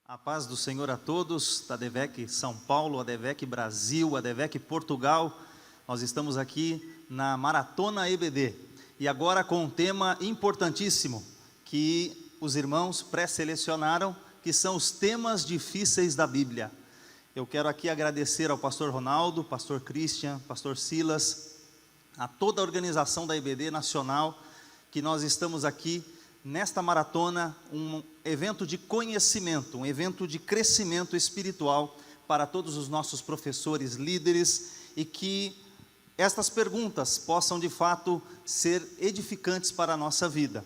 A paz do Senhor a todos, da ADVEC São Paulo, ADVEC Brasil, ADVEC Portugal. Nós estamos aqui na Maratona EBD e agora com um tema importantíssimo que os irmãos pré-selecionaram, que são os temas difíceis da Bíblia. Eu quero aqui agradecer ao pastor Ronaldo, pastor Christian, pastor Silas, a toda a organização da EBD Nacional, que nós estamos aqui nesta maratona, um evento de conhecimento, um evento de crescimento espiritual para todos os nossos professores, líderes, e que estas perguntas possam de fato ser edificantes para a nossa vida.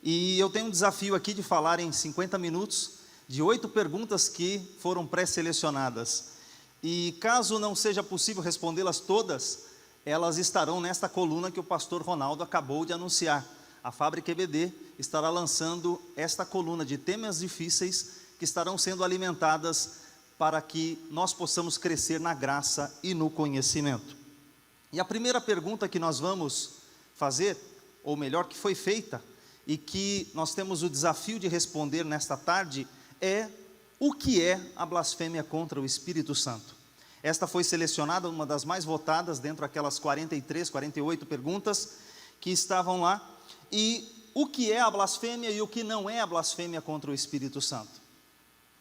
E eu tenho um desafio aqui de falar em 50 minutos de 8 perguntas que foram pré-selecionadas. E caso não seja possível respondê-las todas, elas estarão nesta coluna que o pastor Ronaldo acabou de anunciar. A Fábrica EBD estará lançando esta coluna de temas difíceis que estarão sendo alimentadas para que nós possamos crescer na graça e no conhecimento. E a primeira pergunta que nós vamos fazer, ou melhor, que foi feita, e que nós temos o desafio de responder nesta tarde, é: o que é a blasfêmia contra o Espírito Santo? Esta foi selecionada, uma das mais votadas, dentro daquelas 43, 48 perguntas que estavam lá. E o que é a blasfêmia e o que não é a blasfêmia contra o Espírito Santo?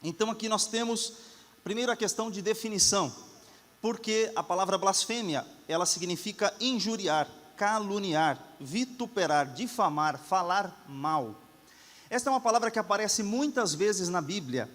Então aqui nós temos, primeiro, a questão de definição, porque a palavra blasfêmia, ela significa injuriar, caluniar, vituperar, difamar, falar mal. Esta é uma palavra que aparece muitas vezes na Bíblia.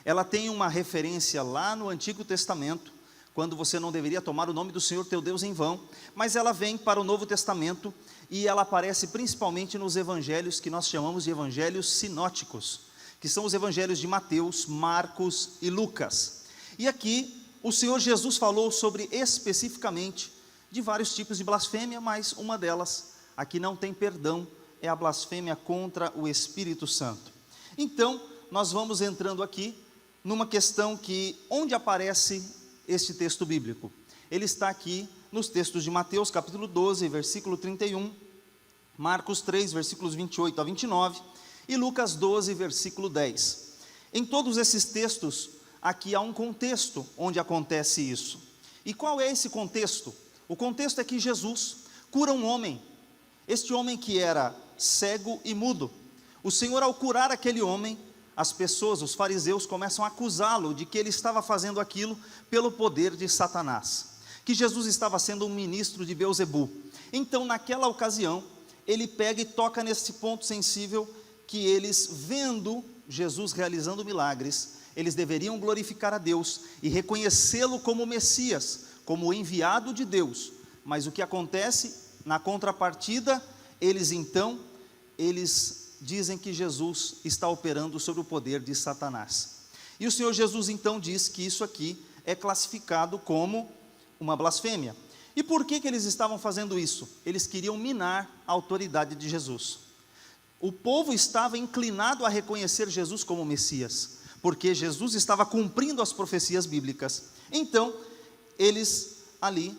Ela tem uma referência lá no Antigo Testamento, quando você não deveria tomar o nome do Senhor teu Deus em vão, mas ela vem para o Novo Testamento e ela aparece principalmente nos evangelhos que nós chamamos de evangelhos sinóticos, que são os evangelhos de Mateus, Marcos e Lucas. E aqui o Senhor Jesus falou sobre especificamente de vários tipos de blasfêmia, mas uma delas, aqui não tem perdão, é a blasfêmia contra o Espírito Santo. Então, nós vamos entrando aqui numa questão que, onde aparece este texto bíblico? Ele está aqui nos textos de Mateus capítulo 12, versículo 31, Marcos 3, versículos 28 a 29 e Lucas 12, versículo 10. Em todos esses textos, aqui há um contexto onde acontece isso. E qual é esse contexto? O contexto é que Jesus cura um homem, este homem que era cego e mudo. O Senhor, ao curar aquele homem, as pessoas, os fariseus, começam a acusá-lo de que ele estava fazendo aquilo pelo poder de Satanás, que Jesus estava sendo um ministro de Beelzebu. Então, naquela ocasião, ele pega e toca nesse ponto sensível, que eles, vendo Jesus realizando milagres, eles deveriam glorificar a Deus e reconhecê-lo como Messias, como o enviado de Deus. Mas o que acontece? Na contrapartida, eles dizem que Jesus está operando sobre o poder de Satanás. E o Senhor Jesus então diz que isso aqui é classificado como uma blasfêmia. E por que eles estavam fazendo isso? Eles queriam minar a autoridade de Jesus. O povo estava inclinado a reconhecer Jesus como Messias, porque Jesus estava cumprindo as profecias bíblicas. Então, eles ali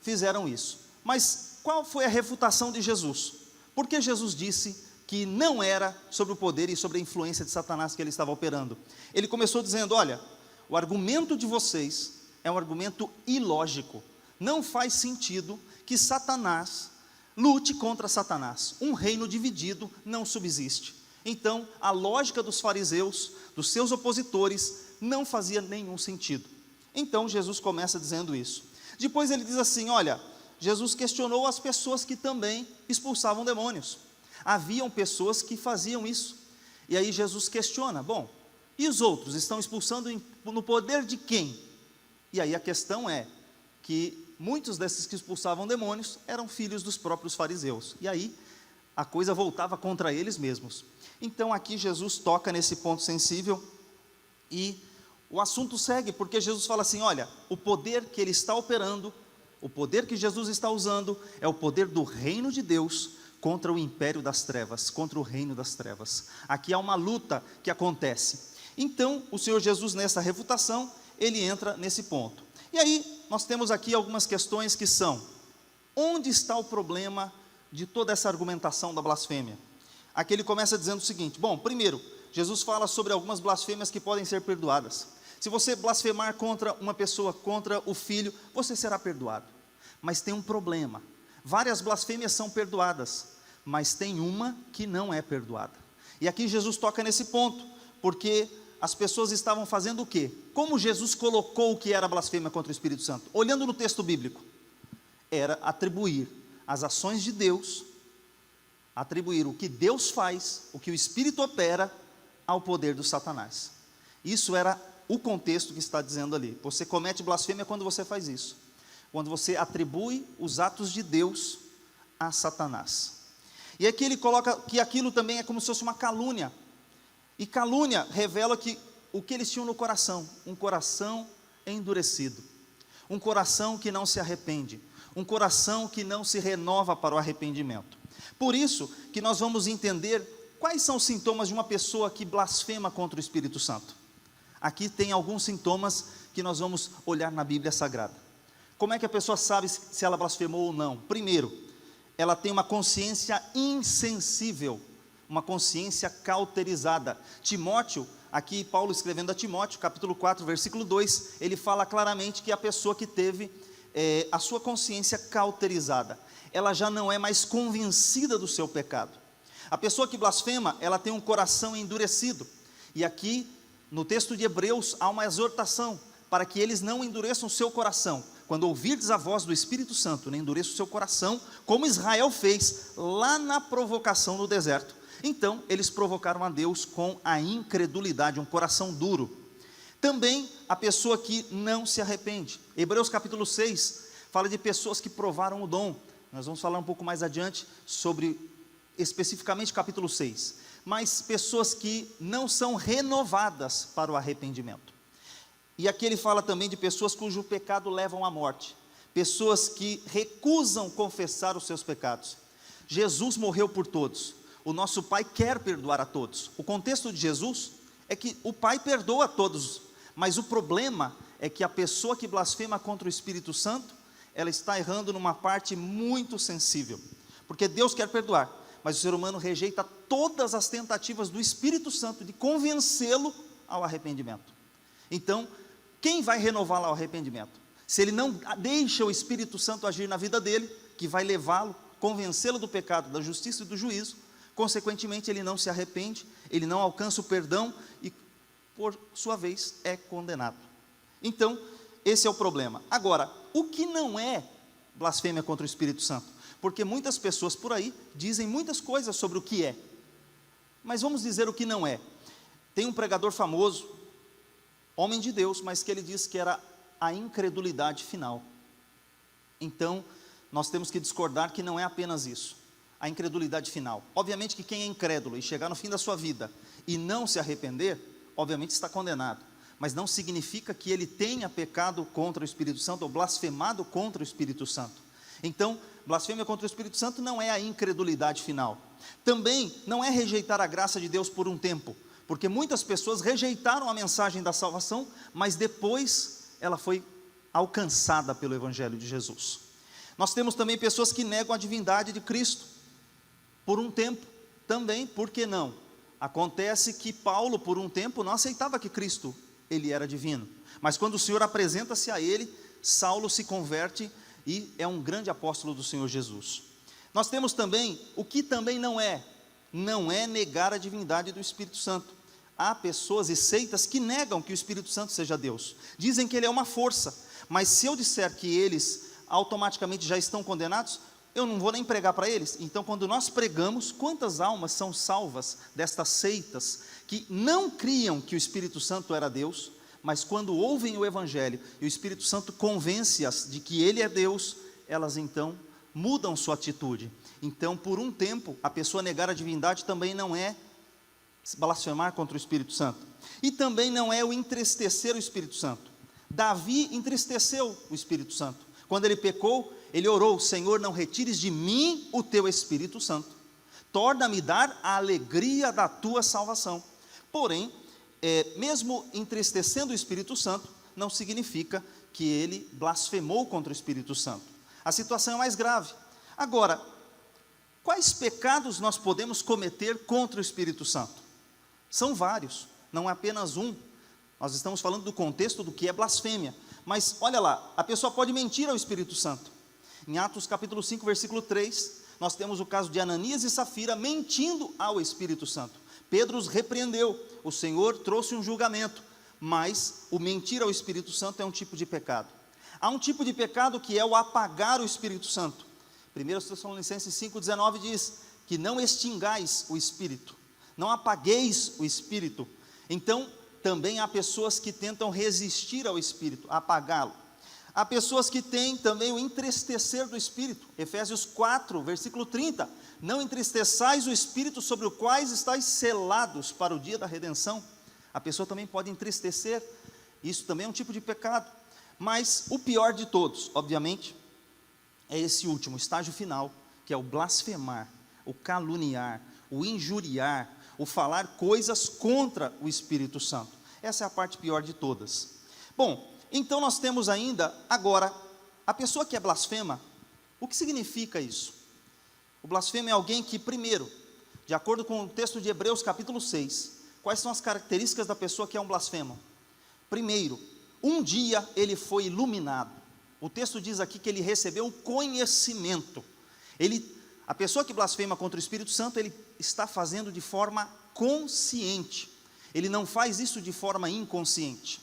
fizeram isso. Mas qual foi a refutação de Jesus? Porque Jesus disse que não era sobre o poder e sobre a influência de Satanás que ele estava operando. Ele começou dizendo: olha, o argumento de vocês é um argumento ilógico. Não faz sentido que Satanás lute contra Satanás. Um reino dividido não subsiste. Então, a lógica dos fariseus, dos seus opositores, não fazia nenhum sentido. Então, Jesus começa dizendo isso. Depois ele diz assim: olha, Jesus questionou as pessoas que também expulsavam demônios. Haviam pessoas que faziam isso. E aí Jesus questiona: bom, e os outros estão expulsando no poder de quem? E aí a questão é que muitos desses que expulsavam demônios eram filhos dos próprios fariseus. E aí a coisa voltava contra eles mesmos. Então aqui Jesus toca nesse ponto sensível e o assunto segue, porque Jesus fala assim: olha, o poder que ele está operando, o poder que Jesus está usando é o poder do reino de Deus contra o império das trevas, contra o reino das trevas. Aqui há uma luta que acontece. Então, o Senhor Jesus, nessa refutação, ele entra nesse ponto. E aí, nós temos aqui algumas questões que são: onde está o problema de toda essa argumentação da blasfêmia? Aqui ele começa dizendo o seguinte: bom, primeiro, Jesus fala sobre algumas blasfêmias que podem ser perdoadas. Se você blasfemar contra uma pessoa, contra o filho, você será perdoado. Mas tem um problema. Várias blasfêmias são perdoadas, mas tem uma que não é perdoada. E aqui Jesus toca nesse ponto, porque as pessoas estavam fazendo o quê? Como Jesus colocou o que era blasfêmia contra o Espírito Santo? Olhando no texto bíblico, era atribuir as ações de Deus, atribuir o que Deus faz, o que o Espírito opera, ao poder do Satanás. Isso era o contexto que está dizendo ali. Você comete blasfêmia quando você faz isso, quando você atribui os atos de Deus a Satanás. E aqui ele coloca que aquilo também é como se fosse uma calúnia, e calúnia revela que o que eles tinham no coração, um coração endurecido, um coração que não se arrepende, um coração que não se renova para o arrependimento. Por isso que nós vamos entender quais são os sintomas de uma pessoa que blasfema contra o Espírito Santo. Aqui tem alguns sintomas que nós vamos olhar na Bíblia Sagrada. Como é que a pessoa sabe se ela blasfemou ou não? Primeiro, ela tem uma consciência insensível, uma consciência cauterizada. Timóteo, aqui Paulo escrevendo a Timóteo, capítulo 4, versículo 2, ele fala claramente que a pessoa que teve a sua consciência cauterizada, ela já não é mais convencida do seu pecado. A pessoa que blasfema, ela tem um coração endurecido, e aqui no texto de Hebreus há uma exortação, para que eles não endureçam o seu coração. Quando ouvirdes a voz do Espírito Santo, não endureça o seu coração, como Israel fez lá na provocação no deserto. Então, eles provocaram a Deus com a incredulidade, um coração duro. Também a pessoa que não se arrepende. Hebreus capítulo 6, fala de pessoas que provaram o dom. Nós vamos falar um pouco mais adiante sobre, especificamente capítulo 6. Mas pessoas que não são renovadas para o arrependimento. E aqui ele fala também de pessoas cujo pecado levam à morte. Pessoas que recusam confessar os seus pecados. Jesus morreu por todos. O nosso Pai quer perdoar a todos. O contexto de Jesus é que o Pai perdoa a todos, mas o problema é que a pessoa que blasfema contra o Espírito Santo, ela está errando numa parte muito sensível, porque Deus quer perdoar, mas o ser humano rejeita todas as tentativas do Espírito Santo de convencê-lo ao arrependimento. Então, quem vai renová-lo ao arrependimento? Se ele não deixa o Espírito Santo agir na vida dele, que vai levá-lo, convencê-lo do pecado, da justiça e do juízo, consequentemente ele não se arrepende, ele não alcança o perdão e, por sua vez, é condenado. Então, esse é o problema. Agora, o que não é blasfêmia contra o Espírito Santo? Porque muitas pessoas por aí dizem muitas coisas sobre o que é, mas vamos dizer o que não é. Tem um pregador famoso, homem de Deus, mas que ele diz que era a incredulidade final. Então, nós temos que discordar que não é apenas isso, a incredulidade final. Obviamente que quem é incrédulo e chegar no fim da sua vida e não se arrepender, obviamente está condenado, mas não significa que ele tenha pecado contra o Espírito Santo ou blasfemado contra o Espírito Santo. Então, blasfêmia contra o Espírito Santo não é a incredulidade final. Também não é rejeitar a graça de Deus por um tempo, porque muitas pessoas rejeitaram a mensagem da salvação, mas depois ela foi alcançada pelo Evangelho de Jesus. Nós temos também pessoas que negam a divindade de Cristo, por um tempo, também, por que não? Acontece que Paulo, por um tempo, não aceitava que Cristo, ele era divino, mas quando o Senhor apresenta-se a ele, Saulo se converte e é um grande apóstolo do Senhor Jesus. Nós temos também, o que também não é negar a divindade do Espírito Santo. Há pessoas e seitas que negam que o Espírito Santo seja Deus, dizem que ele é uma força, mas se eu disser que eles automaticamente já estão condenados, eu não vou nem pregar para eles. Então, quando nós pregamos, quantas almas são salvas destas seitas que não criam que o Espírito Santo era Deus, mas quando ouvem o Evangelho e o Espírito Santo convence-as de que ele é Deus, elas então mudam sua atitude. Então, por um tempo, a pessoa negar a divindade também não é blasfemar contra o Espírito Santo, e também não é o entristecer o Espírito Santo. Davi entristeceu o Espírito Santo. Quando ele pecou, ele orou: Senhor, não retires de mim o teu Espírito Santo, torna-me dar a alegria da tua salvação. Porém, mesmo entristecendo o Espírito Santo, não significa que ele blasfemou contra o Espírito Santo. A situação é mais grave. Agora, quais pecados nós podemos cometer contra o Espírito Santo? São vários, não é apenas um. Nós estamos falando do contexto do que é blasfêmia. Mas olha lá, a pessoa pode mentir ao Espírito Santo. Em Atos capítulo 5, versículo 3, nós temos o caso de Ananias e Safira mentindo ao Espírito Santo. Pedro os repreendeu, o Senhor trouxe um julgamento, mas o mentir ao Espírito Santo é um tipo de pecado. Há um tipo de pecado que é o apagar o Espírito Santo. 1 Tessalonicenses 5,19 diz que não extingais o Espírito, não apagueis o Espírito. Então, também há pessoas que tentam resistir ao Espírito, apagá-lo. Há pessoas que têm também o entristecer do Espírito. Efésios 4, versículo 30. Não entristeçais o Espírito sobre o quais estáis selados para o dia da redenção. A pessoa também pode entristecer. Isso também é um tipo de pecado. Mas o pior de todos, obviamente, é esse último, estágio final, que é o blasfemar, o caluniar, o injuriar, o falar coisas contra o Espírito Santo. Essa é a parte pior de todas. Bom, então nós temos ainda, agora, a pessoa que é blasfema. O que significa isso? O blasfemo é alguém que, primeiro, de acordo com o texto de Hebreus capítulo 6, quais são as características da pessoa que é um blasfemo? Primeiro, um dia ele foi iluminado. O texto diz aqui que ele recebeu conhecimento. A pessoa que blasfema contra o Espírito Santo, ele está fazendo de forma consciente. Ele não faz isso de forma inconsciente.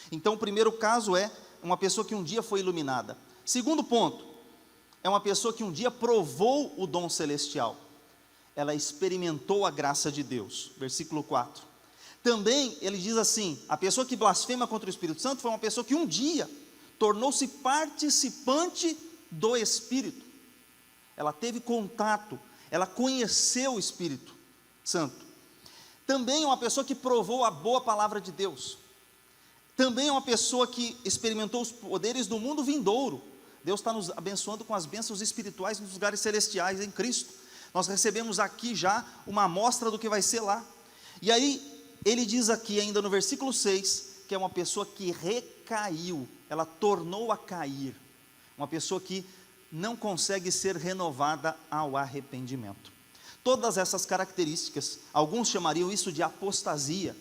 Então, o primeiro caso é uma pessoa que um dia foi iluminada. Segundo ponto, é uma pessoa que um dia provou o dom celestial. Ela experimentou a graça de Deus. Versículo 4. Também, ele diz assim, a pessoa que blasfema contra o Espírito Santo foi uma pessoa que um dia tornou-se participante do Espírito. Ela teve contato, ela conheceu o Espírito Santo. Também é uma pessoa que provou a boa palavra de Deus. Também é uma pessoa que experimentou os poderes do mundo vindouro. Deus está nos abençoando com as bênçãos espirituais nos lugares celestiais em Cristo. Nós recebemos aqui já uma amostra do que vai ser lá. E aí, ele diz aqui ainda no versículo 6, que é uma pessoa que recaiu, ela tornou a cair. Uma pessoa que não consegue ser renovada ao arrependimento. Todas essas características, alguns chamariam isso de apostasia,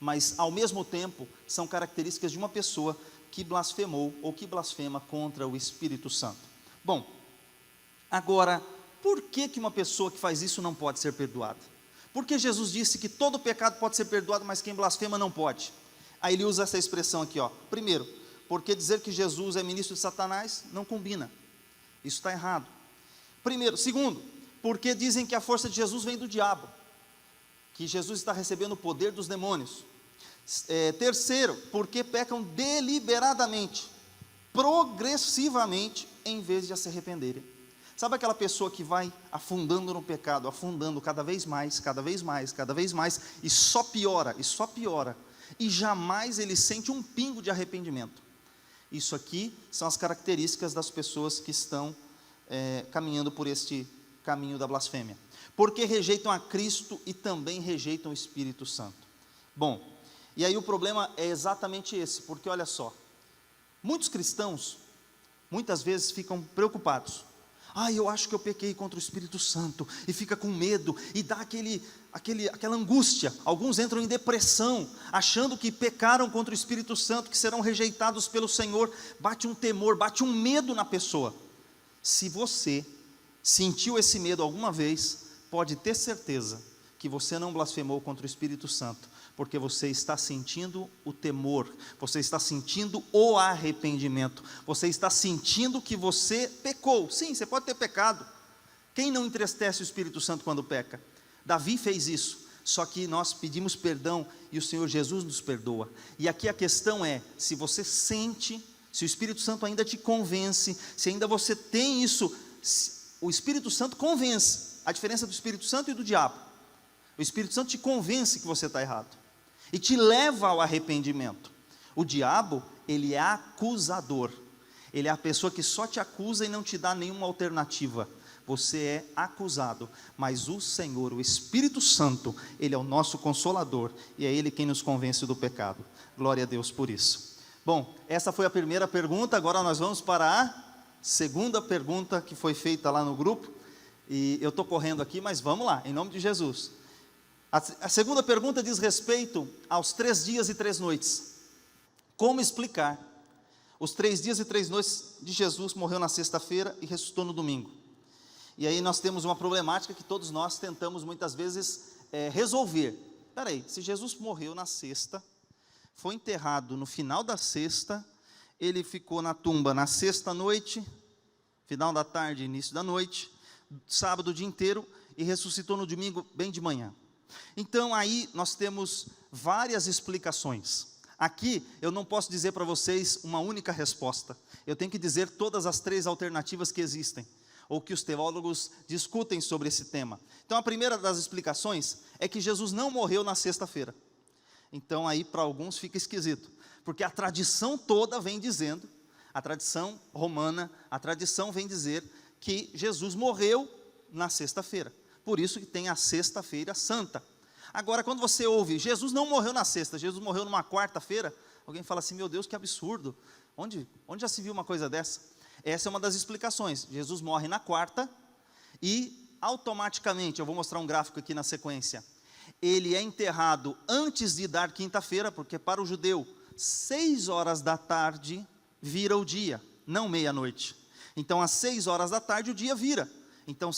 mas ao mesmo tempo são características de uma pessoa que blasfemou ou que blasfema contra o Espírito Santo. Bom, agora, por que uma pessoa que faz isso não pode ser perdoada? Porque Jesus disse que todo pecado pode ser perdoado, mas quem blasfema não pode. Aí ele usa essa expressão aqui, ó. Primeiro, porque dizer que Jesus é ministro de Satanás não combina. Isso está errado. Primeiro. Segundo, porque dizem que a força de Jesus vem do diabo, que Jesus está recebendo o poder dos demônios. Terceiro, porque pecam deliberadamente, progressivamente, em vez de se arrependerem. Sabe aquela pessoa que vai afundando no pecado, afundando cada vez mais, cada vez mais, cada vez mais, e só piora, e jamais ele sente um pingo de arrependimento. Isso aqui são as características das pessoas que estão caminhando por este caminho da blasfêmia. Porque rejeitam a Cristo e também rejeitam o Espírito Santo. Bom, e aí o problema é exatamente esse, porque olha só, muitos cristãos, muitas vezes ficam preocupados. Eu acho que eu pequei contra o Espírito Santo, e fica com medo, e dá aquela angústia. Alguns entram em depressão, achando que pecaram contra o Espírito Santo, que serão rejeitados pelo Senhor. Bate um temor, bate um medo na pessoa. Se você sentiu esse medo alguma vez, pode ter certeza que você não blasfemou contra o Espírito Santo, porque você está sentindo o temor, você está sentindo o arrependimento, você está sentindo que você pecou. Sim, você pode ter pecado. Quem não entristece o Espírito Santo quando peca? Davi fez isso, só que nós pedimos perdão e o Senhor Jesus nos perdoa. E aqui a questão é, se você sente, se o Espírito Santo ainda te convence, se ainda você tem isso, o Espírito Santo convence. A diferença do Espírito Santo e do diabo: o Espírito Santo te convence que você está errado e te leva ao arrependimento. O diabo, ele é acusador, ele é a pessoa que só te acusa e não te dá nenhuma alternativa. Você é acusado, mas o Senhor, o Espírito Santo, ele é o nosso consolador, e é ele quem nos convence do pecado. Glória a Deus por isso. Bom, essa foi a primeira pergunta. Agora nós vamos para a segunda pergunta que foi feita lá no grupo, e eu estou correndo aqui, mas vamos lá, em nome de Jesus. A segunda pergunta diz respeito aos 3 dias e 3 noites. Como explicar os 3 dias e 3 noites de Jesus? Morreu na sexta-feira e ressuscitou no domingo. E aí nós temos uma problemática que todos nós tentamos muitas vezes resolver. Espera aí, se Jesus morreu na sexta, foi enterrado no final da sexta, ele ficou na tumba na sexta noite, final da tarde, início da noite, sábado o dia inteiro, e ressuscitou no domingo bem de manhã. Então aí nós temos várias explicações. Aqui eu não posso dizer para vocês uma única resposta, eu tenho que dizer todas as 3 alternativas que existem, ou que os teólogos discutem sobre esse tema. Então a primeira das explicações é que Jesus não morreu na sexta-feira. Então aí para alguns fica esquisito, porque a tradição toda vem dizendo, a tradição romana, a tradição vem dizer que Jesus morreu na sexta-feira. Por isso que tem a sexta-feira santa. Agora, quando você ouve, Jesus não morreu na sexta, Jesus morreu numa quarta-feira, alguém fala assim, meu Deus, que absurdo, onde já se viu uma coisa dessa? Essa é uma das explicações, Jesus morre na quarta, e automaticamente, eu vou mostrar um gráfico aqui na sequência, ele é enterrado antes de dar quinta-feira, porque para o judeu, 6 horas da tarde vira o dia, não meia-noite. Então, às 6 horas da tarde o dia vira. Então,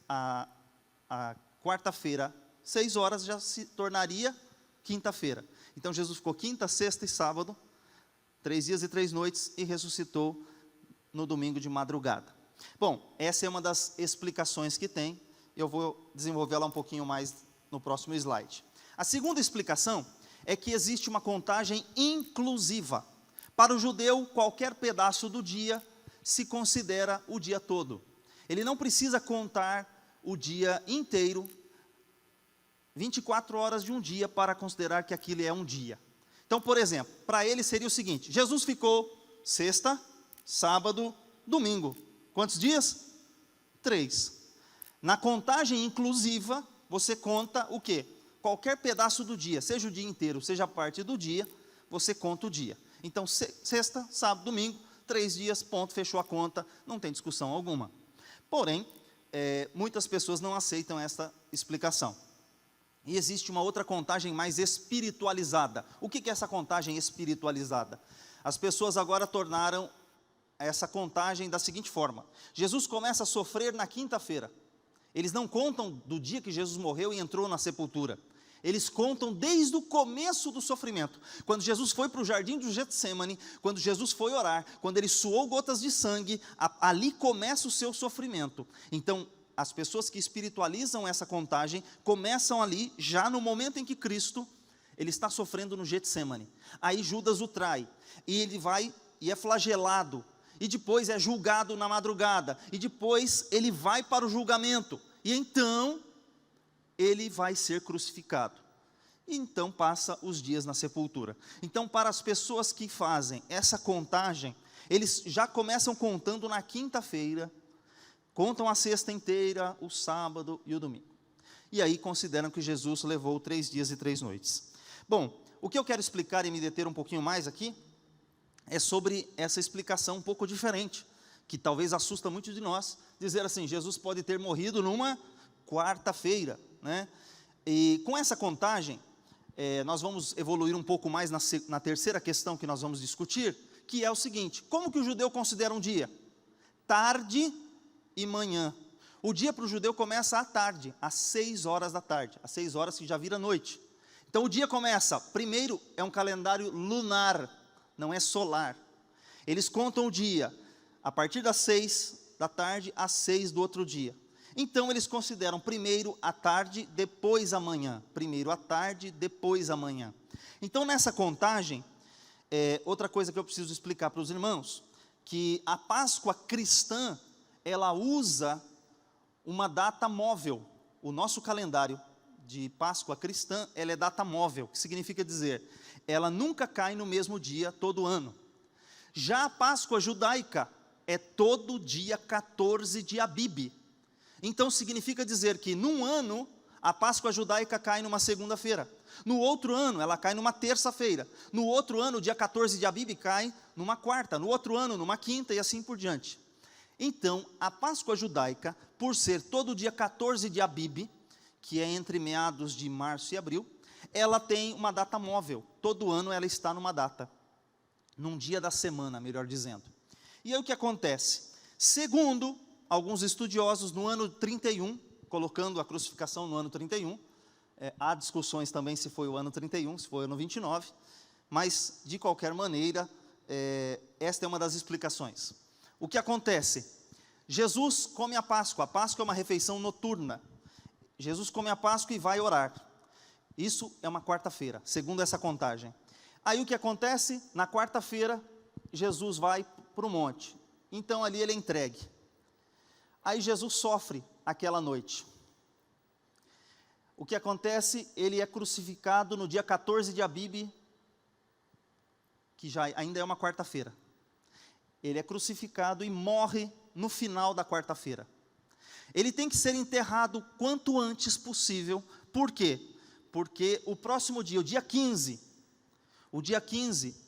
a quarta-feira, 6 horas já se tornaria quinta-feira. Então Jesus ficou quinta, sexta e sábado, 3 dias e 3 noites, e ressuscitou no domingo de madrugada. Bom, essa é uma das explicações que tem, eu vou desenvolvê-la um pouquinho mais no próximo slide. A segunda explicação é que existe uma contagem inclusiva. Para o judeu, qualquer pedaço do dia se considera o dia todo. Ele não precisa contar o dia inteiro, 24 horas de um dia, para considerar que aquilo é um dia. Então, por exemplo, para ele seria o seguinte, Jesus ficou sexta, sábado, domingo. Quantos dias? 3. Na contagem inclusiva, você conta o quê? Qualquer pedaço do dia, seja o dia inteiro, seja a parte do dia, você conta o dia. Então, sexta, sábado, domingo, 3 dias, ponto, fechou a conta, não tem discussão alguma. Porém, muitas pessoas não aceitam essa explicação. E existe uma outra contagem mais espiritualizada. O que é essa contagem espiritualizada? As pessoas agora tornaram essa contagem da seguinte forma: Jesus começa a sofrer na quinta-feira. Eles não contam do dia que Jesus morreu e entrou na sepultura. Eles contam desde o começo do sofrimento. Quando Jesus foi para o jardim do Getsêmani, quando Jesus foi orar, quando ele suou gotas de sangue, ali começa o seu sofrimento. Então, as pessoas que espiritualizam essa contagem, começam ali, já no momento em que Cristo, ele está sofrendo no Getsêmani. Aí Judas o trai, e ele vai e é flagelado, e depois é julgado na madrugada, e depois ele vai para o julgamento, e então ele vai ser crucificado. E então passa os dias na sepultura. Então, para as pessoas que fazem essa contagem, eles já começam contando na quinta-feira, contam a sexta inteira, o sábado e o domingo. E aí consideram que Jesus levou 3 dias e 3 noites. Bom, o que eu quero explicar e me deter um pouquinho mais aqui, é sobre essa explicação um pouco diferente, que talvez assusta muitos de nós, dizer assim, Jesus pode ter morrido numa quarta-feira, né? E com essa contagem, nós vamos evoluir um pouco mais na terceira questão que nós vamos discutir, que é o seguinte: como que o judeu considera um dia? Tarde e manhã. O dia para o judeu começa à tarde, às 6 horas da tarde, às 6 horas que já vira noite. Então o dia começa, primeiro é um calendário lunar, não é solar. Eles contam o dia a partir das 6 da tarde às 6 do outro dia. Então eles consideram primeiro a tarde, depois a manhã. Primeiro a tarde, depois a manhã. Então nessa contagem, outra coisa que eu preciso explicar para os irmãos, que a Páscoa cristã, ela usa uma data móvel. O nosso calendário de Páscoa cristã, ela é data móvel, que significa dizer, ela nunca cai no mesmo dia todo ano. Já a Páscoa judaica é todo dia 14 de Abib. Então significa dizer que num ano, a Páscoa judaica cai numa segunda-feira. No outro ano, ela cai numa terça-feira. No outro ano, dia 14 de Abib, cai numa quarta. No outro ano, numa quinta e assim por diante. Então, a Páscoa judaica, por ser todo dia 14 de Abib, que é entre meados de março e abril, ela tem uma data móvel. Todo ano ela está numa data, num dia da semana, melhor dizendo. E aí o que acontece? Segundo alguns estudiosos, no ano 31, colocando a crucificação no ano 31, há discussões também se foi o ano 31, se foi o ano 29, mas, de qualquer maneira, esta é uma das explicações. O que acontece? Jesus come a Páscoa é uma refeição noturna. Jesus come a Páscoa e vai orar. Isso é uma quarta-feira, segundo essa contagem. Aí o que acontece? Na quarta-feira, Jesus vai para o monte. Então ali ele é entregue. Aí Jesus sofre aquela noite. O que acontece? Ele é crucificado no dia 14 de Abibe, que já ainda é uma quarta-feira. Ele é crucificado e morre no final da quarta-feira. Ele tem que ser enterrado quanto antes possível. Por quê? Porque o próximo dia, o dia 15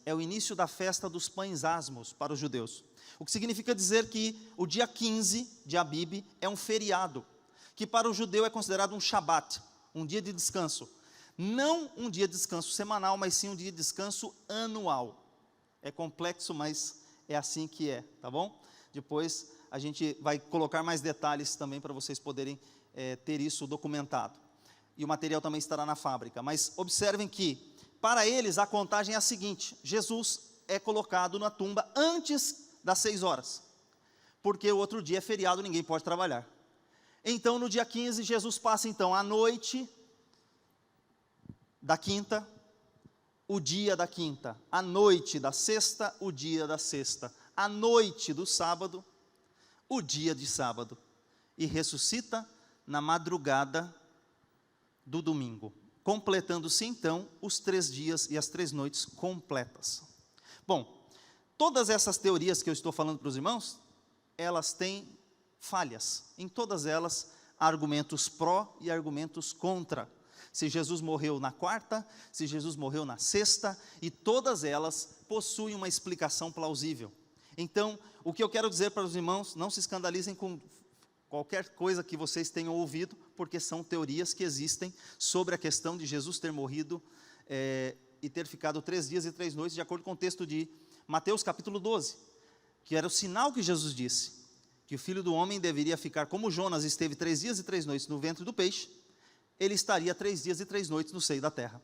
é o início da festa dos pães asmos para os judeus. O que significa dizer que o dia 15 de Abibe é um feriado, que para o judeu é considerado um Shabat, um dia de descanso. Não um dia de descanso semanal, mas sim um dia de descanso anual. É complexo, mas é assim que é, tá bom? Depois a gente vai colocar mais detalhes também para vocês poderem ter isso documentado. E o material também estará na fábrica. Mas observem que, para eles, a contagem é a seguinte: Jesus é colocado na tumba antes das 6 horas, porque o outro dia é feriado, ninguém pode trabalhar. Então, no dia 15, Jesus passa então a noite da quinta, o dia da quinta, a noite da sexta, o dia da sexta, a noite do sábado, o dia de sábado, e ressuscita na madrugada do domingo, completando-se então os 3 dias e as 3 noites completas. Bom, todas essas teorias que eu estou falando para os irmãos, elas têm falhas. Em todas elas, há argumentos pró e argumentos contra. Se Jesus morreu na quarta, se Jesus morreu na sexta, e todas elas possuem uma explicação plausível. Então, o que eu quero dizer para os irmãos, não se escandalizem com qualquer coisa que vocês tenham ouvido, porque são teorias que existem sobre a questão de Jesus ter morrido e ter ficado 3 dias e 3 noites, de acordo com o texto de Mateus capítulo 12, que era o sinal que Jesus disse, que o Filho do Homem deveria ficar como Jonas esteve 3 dias e 3 noites no ventre do peixe, ele estaria 3 dias e 3 noites no seio da terra.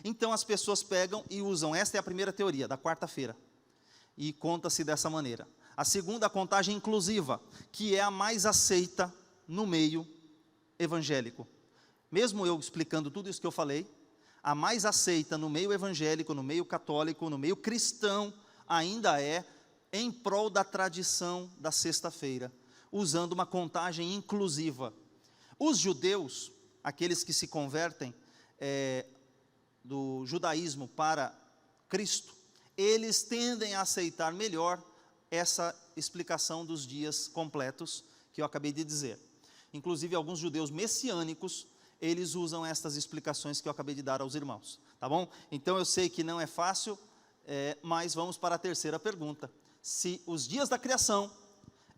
Então as pessoas pegam e usam, esta é a primeira teoria, da quarta-feira, e conta-se dessa maneira. A segunda, a contagem inclusiva, que é a mais aceita no meio evangélico. Mesmo eu explicando tudo isso que eu falei, a mais aceita no meio evangélico, no meio católico, no meio cristão, ainda é em prol da tradição da sexta-feira, usando uma contagem inclusiva. Os judeus, aqueles que se convertem do judaísmo para Cristo, eles tendem a aceitar melhor essa explicação dos dias completos que eu acabei de dizer. Inclusive, alguns judeus messiânicos, eles usam estas explicações que eu acabei de dar aos irmãos, tá bom? Então, eu sei que não é fácil, mas vamos para a terceira pergunta. Se os dias da criação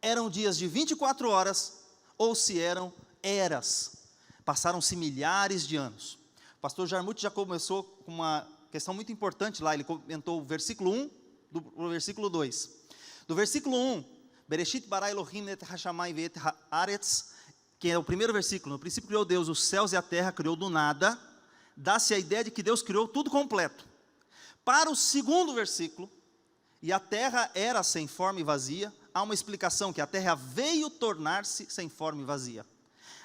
eram dias de 24 horas, ou se eram eras. Passaram-se milhares de anos. O pastor Jarmuth já começou com uma questão muito importante lá, ele comentou o versículo 1 do versículo 2. Do versículo 1, Bereshit bara Elohim et hashamayim ve'et haaretz, que é o primeiro versículo, no princípio criou Deus os céus e a terra, criou do nada, dá-se a ideia de que Deus criou tudo completo. Para o segundo versículo, e a terra era sem forma e vazia, há uma explicação que a terra veio tornar-se sem forma e vazia.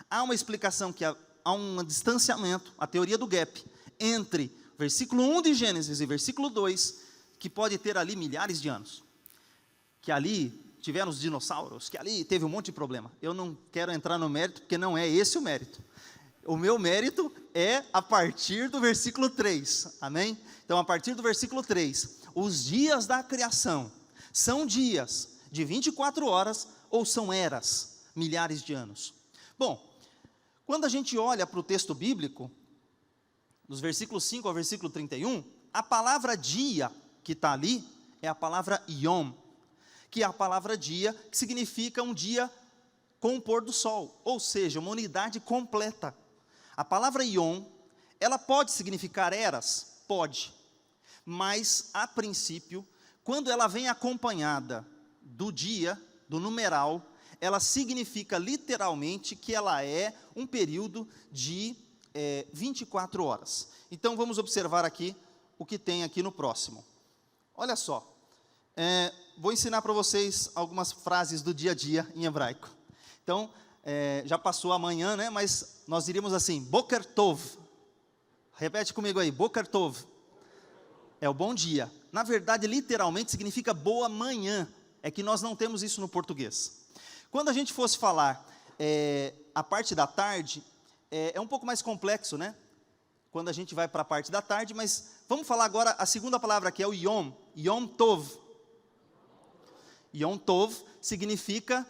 Há uma explicação que há um distanciamento, a teoria do gap, entre versículo 1 de Gênesis e versículo 2, que pode ter ali milhares de anos. Que ali tiveram os dinossauros, que ali teve um monte de problema. Eu não quero entrar no mérito, porque não é esse o mérito. O meu mérito é a partir do versículo 3, amém? Então, a partir do versículo 3, os dias da criação são dias de 24 horas ou são eras, milhares de anos? Bom, quando a gente olha para o texto bíblico, dos versículos 5 ao versículo 31, a palavra dia que está ali é a palavra yom, que é a palavra dia, que significa um dia com o pôr do sol, ou seja, uma unidade completa. A palavra Yom, ela pode significar eras? Pode. Mas, a princípio, quando ela vem acompanhada do dia, do numeral, ela significa literalmente que ela é um período de 24 horas. Então, vamos observar aqui o que tem aqui no próximo. Olha só, vou ensinar para vocês algumas frases do dia a dia em hebraico. Então, já passou amanhã, né? Mas nós diríamos assim, Boker Tov. Repete comigo aí, Boker Tov. É o bom dia. Na verdade, literalmente significa boa manhã. É que nós não temos isso no português. Quando a gente fosse falar a parte da tarde, é um pouco mais complexo, né? Quando a gente vai para a parte da tarde, mas vamos falar agora a segunda palavra, que é o Yom, Yom Tov. Yom Tov significa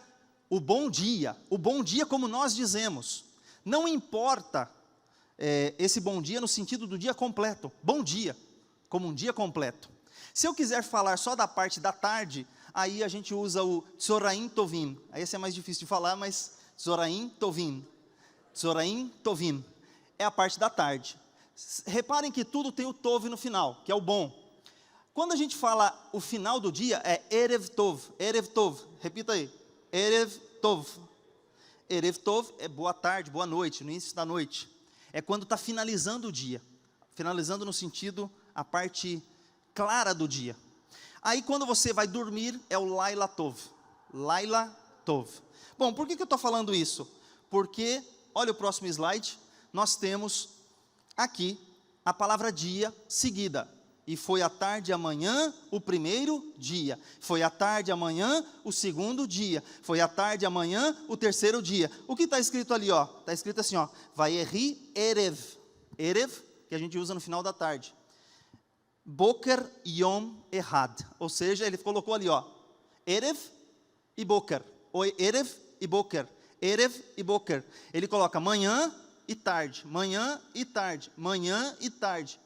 o bom dia como nós dizemos. Não importa esse bom dia no sentido do dia completo, bom dia, como um dia completo. Se eu quiser falar só da parte da tarde, aí a gente usa o Tzoraim Tovim. Aí esse é mais difícil de falar, mas Tzoraim Tovim. Tzoraim Tovim é a parte da tarde. Reparem que tudo tem o Tov no final, que é o bom. Quando a gente fala o final do dia, é Erev Tov. Erev Tov, repita aí. Erev Tov. Erev Tov é boa tarde, boa noite, no início da noite. É quando está finalizando o dia. Finalizando no sentido, a parte clara do dia. Aí quando você vai dormir, é o Laila Tov. Laila Tov. Bom, por que eu estou falando isso? Porque, olha o próximo slide, nós temos aqui a palavra dia seguida. E foi à tarde amanhã o primeiro dia. Foi à tarde amanhã o segundo dia. Foi à tarde amanhã o terceiro dia. O que está escrito ali, ó? Está escrito assim, ó. Vayehi Erev. Erev, que a gente usa no final da tarde. Boker Yom Ehad. Ou seja, ele colocou ali, ó. Erev e Boker. Erev e Boker. Erev e Boker. Ele coloca manhã e tarde. Manhã e tarde. Manhã e tarde.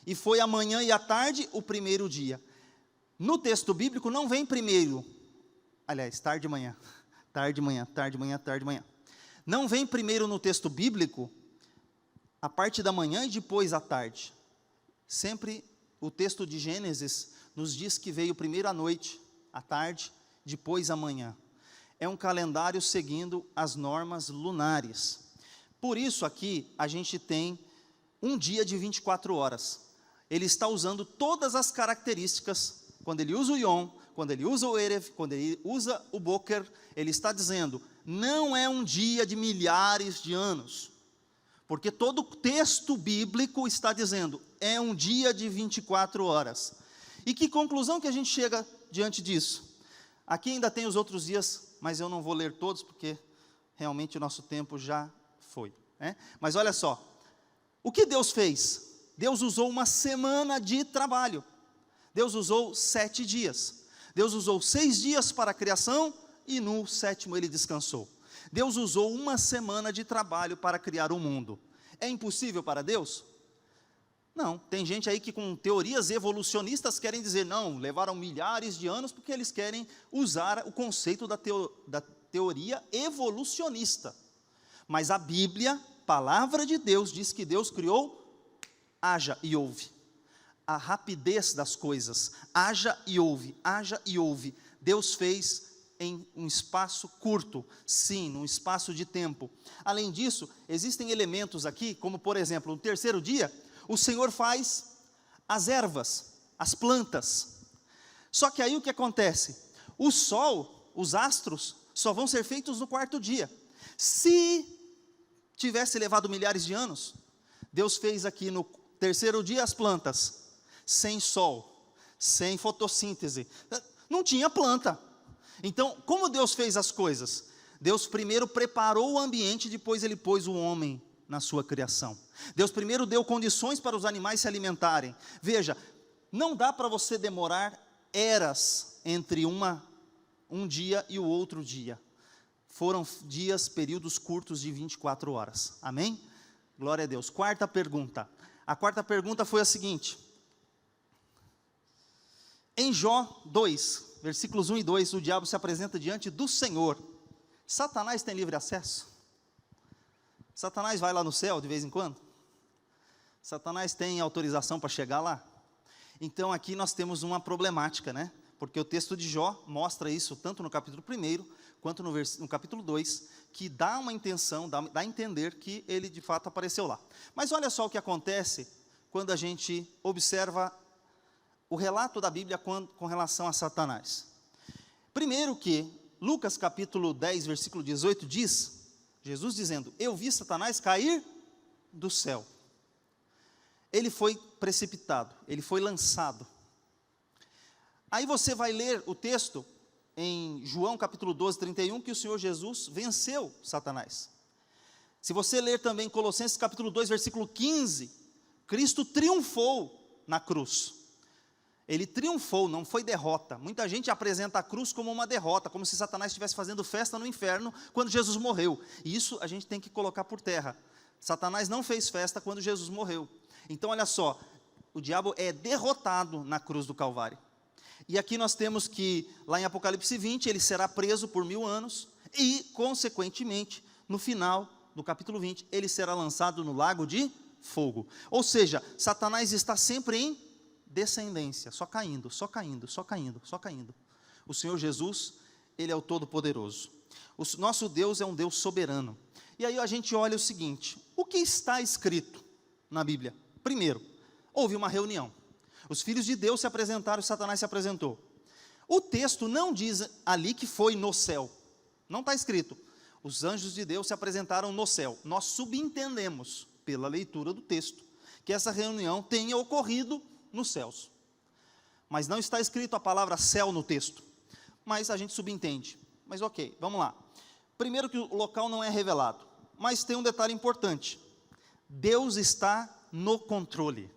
E foi amanhã e à tarde o primeiro dia. No texto bíblico não vem primeiro. Aliás, tarde e manhã. Tarde e manhã, tarde e manhã, tarde e manhã. Não vem primeiro no texto bíblico a parte da manhã e depois à tarde. Sempre o texto de Gênesis nos diz que veio primeiro à noite, à tarde, depois à manhã. É um calendário seguindo as normas lunares. Por isso aqui a gente tem um dia de 24 horas. Ele está usando todas as características, quando ele usa o Yom, quando ele usa o Erev, quando ele usa o Boker, ele está dizendo, não é um dia de milhares de anos, porque todo o texto bíblico está dizendo, é um dia de 24 horas. E que conclusão que a gente chega diante disso? Aqui ainda tem os outros dias, mas eu não vou ler todos, porque realmente o nosso tempo já foi, né? Mas olha só, o que Deus fez? Deus usou uma semana de trabalho. Deus usou 7 dias. Deus usou 6 dias para a criação e no 7º ele descansou. Deus usou uma semana de trabalho para criar o mundo. É impossível para Deus? Não. Tem gente aí que com teorias evolucionistas querem dizer, não, levaram milhares de anos porque eles querem usar o conceito da teoria evolucionista. Mas a Bíblia, palavra de Deus, diz que Deus criou haja e ouve. A rapidez das coisas. Haja e ouve, haja e ouve. Deus fez em um espaço curto. Sim, num espaço de tempo. Além disso, existem elementos aqui, como por exemplo, no terceiro dia, o Senhor faz as ervas, as plantas. Só que aí o que acontece? O sol, os astros, só vão ser feitos no 4º dia. Se tivesse levado milhares de anos, Deus fez aqui no terceiro dia as plantas, sem sol, sem fotossíntese, não tinha planta. Então, como Deus fez as coisas? Deus primeiro preparou o ambiente, depois ele pôs o homem na sua criação. Deus primeiro deu condições para os animais se alimentarem. Veja, não dá para você demorar eras entre um dia e o outro dia. Foram dias, períodos curtos de 24 horas. Amém? Glória a Deus. Quarta pergunta. A quarta pergunta foi a seguinte. Em Jó 2, versículos 1 e 2, o diabo se apresenta diante do Senhor. Satanás tem livre acesso? Satanás vai lá no céu de vez em quando? Satanás tem autorização para chegar lá? Então aqui nós temos uma problemática, né? Porque o texto de Jó mostra isso tanto no capítulo 1 quanto no capítulo 2, que dá uma intenção, dá a entender que ele de fato apareceu lá. Mas olha só o que acontece quando a gente observa o relato da Bíblia com relação a Satanás. Primeiro que Lucas capítulo 10, versículo 18 diz, Jesus dizendo, eu vi Satanás cair do céu. Ele foi precipitado, ele foi lançado. Aí você vai ler o texto em João capítulo 12, 31, que o Senhor Jesus venceu Satanás. Se você ler também Colossenses capítulo 2, versículo 15, Cristo triunfou na cruz. Ele triunfou, não foi derrota. Muita gente apresenta a cruz como uma derrota, como se Satanás estivesse fazendo festa no inferno quando Jesus morreu. E isso a gente tem que colocar por terra. Satanás não fez festa quando Jesus morreu. Então olha só, o diabo é derrotado na cruz do Calvário. E aqui nós temos que, lá em Apocalipse 20, ele será preso por 1000 anos e, consequentemente, no final do capítulo 20, ele será lançado no lago de fogo. Ou seja, Satanás está sempre em descendência, só caindo, só caindo, só caindo, só caindo. O Senhor Jesus, ele é o Todo-Poderoso. O nosso Deus é um Deus soberano. E aí a gente olha o seguinte, o que está escrito na Bíblia? Primeiro, houve uma reunião. Os filhos de Deus se apresentaram e Satanás se apresentou. O texto não diz ali que foi no céu. Não está escrito. Os anjos de Deus se apresentaram no céu. Nós subentendemos, pela leitura do texto, que essa reunião tenha ocorrido nos céus. Mas não está escrito a palavra céu no texto. Mas a gente subentende. Mas ok, vamos lá. Primeiro que o local não é revelado. Mas tem um detalhe importante. Deus está no controle.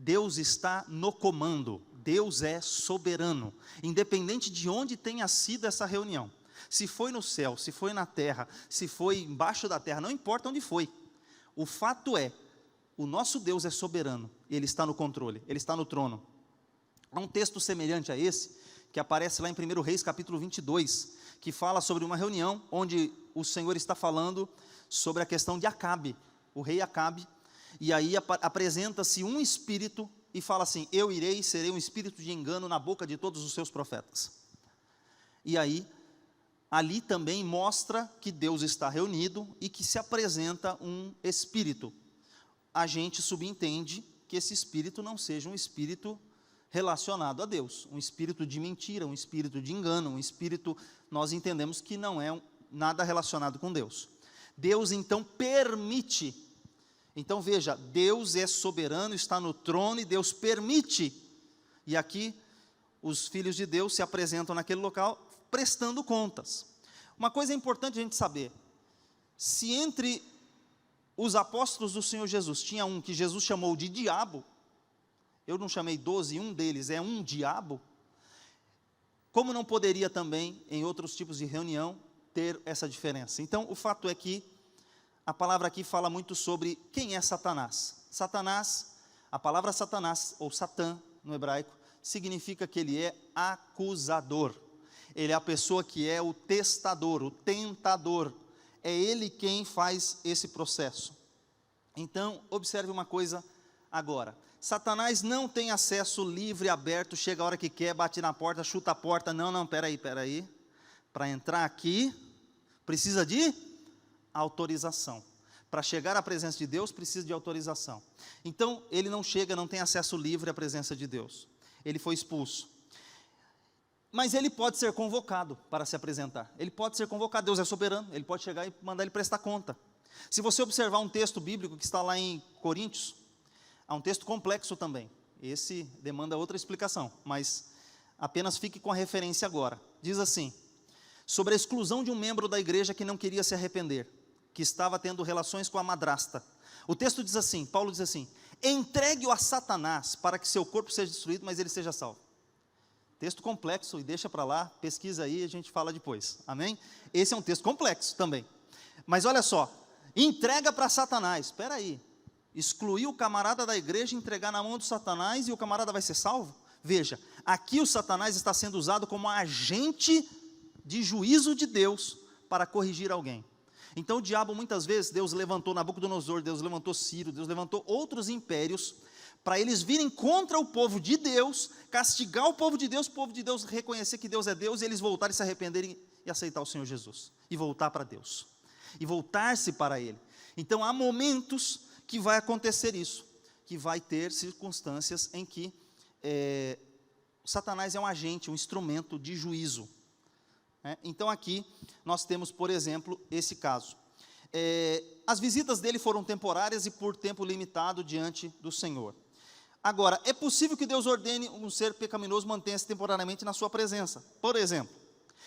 Deus está no comando, Deus é soberano, independente de onde tenha sido essa reunião, se foi no céu, se foi na terra, se foi embaixo da terra, não importa onde foi, o fato é, o nosso Deus é soberano, Ele está no controle, Ele está no trono. Há um texto semelhante a esse, que aparece lá em 1 Reis capítulo 22, que fala sobre uma reunião, onde o Senhor está falando sobre a questão de Acabe, o rei Acabe. E aí apresenta-se um espírito e fala assim, eu irei e serei um espírito de engano na boca de todos os seus profetas. E aí, ali também mostra que Deus está reunido e que se apresenta um espírito. A gente subentende que esse espírito não seja um espírito relacionado a Deus, um espírito de mentira, um espírito de engano, um espírito, nós entendemos que não é nada relacionado com Deus. Deus então permite. Então veja, Deus é soberano, está no trono e Deus permite. E aqui os filhos de Deus se apresentam naquele local prestando contas. Uma coisa importante a gente saber, se entre os apóstolos do Senhor Jesus tinha um que Jesus chamou de diabo, eu não chamei 12, um deles é um diabo, como não poderia também em outros tipos de reunião ter essa diferença? Então o fato é que a palavra aqui fala muito sobre quem é Satanás. Satanás, a palavra Satanás, ou Satã, no hebraico, significa que ele é acusador. Ele é a pessoa que é o testador, o tentador. É ele quem faz esse processo. Então, observe uma coisa agora. Satanás não tem acesso livre, aberto, chega a hora que quer, bate na porta, chuta a porta. Não, peraí. Para entrar aqui, precisa de autorização. Para chegar à presença de Deus, precisa de autorização. Então, ele não chega, não tem acesso livre à presença de Deus. Ele foi expulso. Mas ele pode ser convocado para se apresentar. Ele pode ser convocado, Deus é soberano, ele pode chegar e mandar ele prestar conta. Se você observar um texto bíblico que está lá em Coríntios, há um texto complexo também. Esse demanda outra explicação, mas apenas fique com a referência agora. Diz assim, sobre a exclusão de um membro da igreja que não queria se arrepender, que estava tendo relações com a madrasta. O texto diz assim, Paulo diz assim, entregue-o a Satanás para que seu corpo seja destruído, mas ele seja salvo. Texto complexo, e deixa para lá, pesquisa aí, a gente fala depois, amém? Esse é um texto complexo também, mas olha só, entrega para Satanás, espera aí, excluir o camarada da igreja, entregar na mão do Satanás e o camarada vai ser salvo? Veja, aqui o Satanás está sendo usado como agente de juízo de Deus para corrigir alguém. Então o diabo muitas vezes, Deus levantou Nabucodonosor, Deus levantou Ciro, Deus levantou outros impérios, para eles virem contra o povo de Deus, castigar o povo de Deus reconhecer que Deus é Deus, e eles voltarem, se arrependerem e aceitar o Senhor Jesus, e voltar para Deus, e voltar-se para Ele. Então há momentos que vai acontecer isso, que vai ter circunstâncias em que Satanás é um agente, um instrumento de juízo. Então aqui nós temos, por exemplo, esse caso. As visitas dele foram temporárias e por tempo limitado diante do Senhor. Agora, é possível que Deus ordene um ser pecaminoso mantenha-se temporariamente na sua presença. Por exemplo,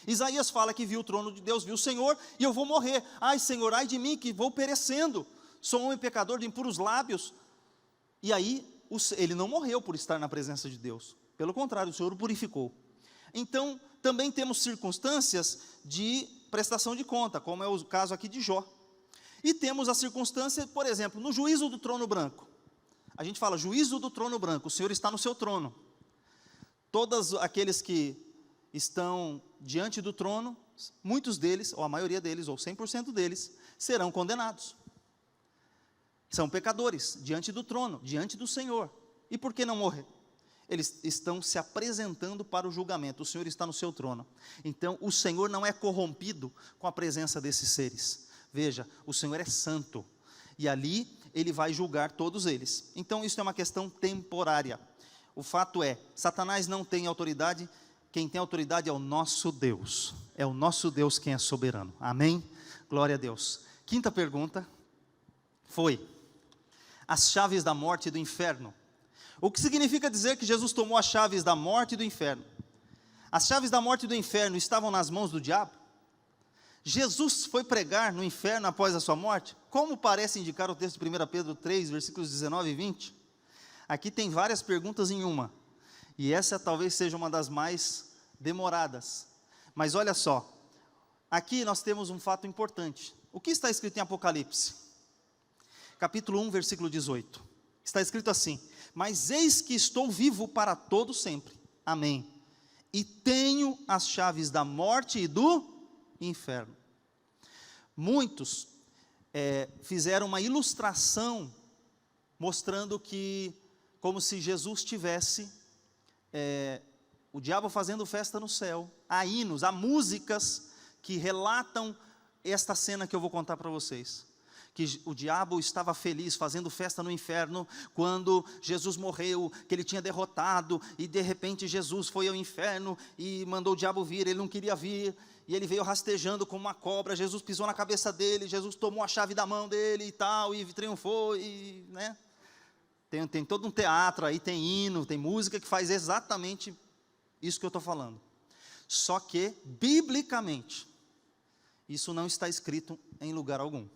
Isaías fala que viu o trono de Deus, viu o Senhor, e eu vou morrer. Ai, Senhor, ai de mim, que vou perecendo. Sou um homem pecador de impuros lábios. E aí, ele não morreu por estar na presença de Deus. Pelo contrário, o Senhor o purificou. Então, também temos circunstâncias de prestação de conta, como é o caso aqui de Jó. E temos a circunstância, por exemplo, no juízo do trono branco. A gente fala, juízo do trono branco, o Senhor está no seu trono. Todos aqueles que estão diante do trono, muitos deles, ou a maioria deles, ou 100% deles, serão condenados. São pecadores, diante do trono, diante do Senhor. E por que não morrer? Eles estão se apresentando para o julgamento, o Senhor está no seu trono. Então, o Senhor não é corrompido com a presença desses seres. Veja, o Senhor é santo, e ali Ele vai julgar todos eles. Então, isso é uma questão temporária. O fato é, Satanás não tem autoridade, quem tem autoridade é o nosso Deus. É o nosso Deus quem é soberano. Amém? Glória a Deus. Quinta pergunta foi, as chaves da morte e do inferno. O que significa dizer que Jesus tomou as chaves da morte e do inferno? As chaves da morte e do inferno estavam nas mãos do diabo? Jesus foi pregar no inferno após a sua morte? Como parece indicar o texto de 1 Pedro 3, versículos 19 e 20? Aqui tem várias perguntas em uma, e essa talvez seja uma das mais demoradas. Mas olha só, aqui nós temos um fato importante. O que está escrito em Apocalipse? Capítulo 1, versículo 18. Está escrito assim, mas eis que estou vivo para todo sempre. Amém. E tenho as chaves da morte e do inferno. Muitos fizeram uma ilustração mostrando que, como se Jesus tivesse o diabo fazendo festa no céu. Há hinos, há músicas que relatam esta cena que eu vou contar para vocês. Que o diabo estava feliz, fazendo festa no inferno, quando Jesus morreu, que ele tinha derrotado, e de repente Jesus foi ao inferno, e mandou o diabo vir, ele não queria vir, e ele veio rastejando como uma cobra, Jesus pisou na cabeça dele, Jesus tomou a chave da mão dele e tal, e triunfou, e, né? Tem todo um teatro aí, tem hino, tem música que faz exatamente isso que eu estou falando. Só que, biblicamente, isso não está escrito em lugar algum.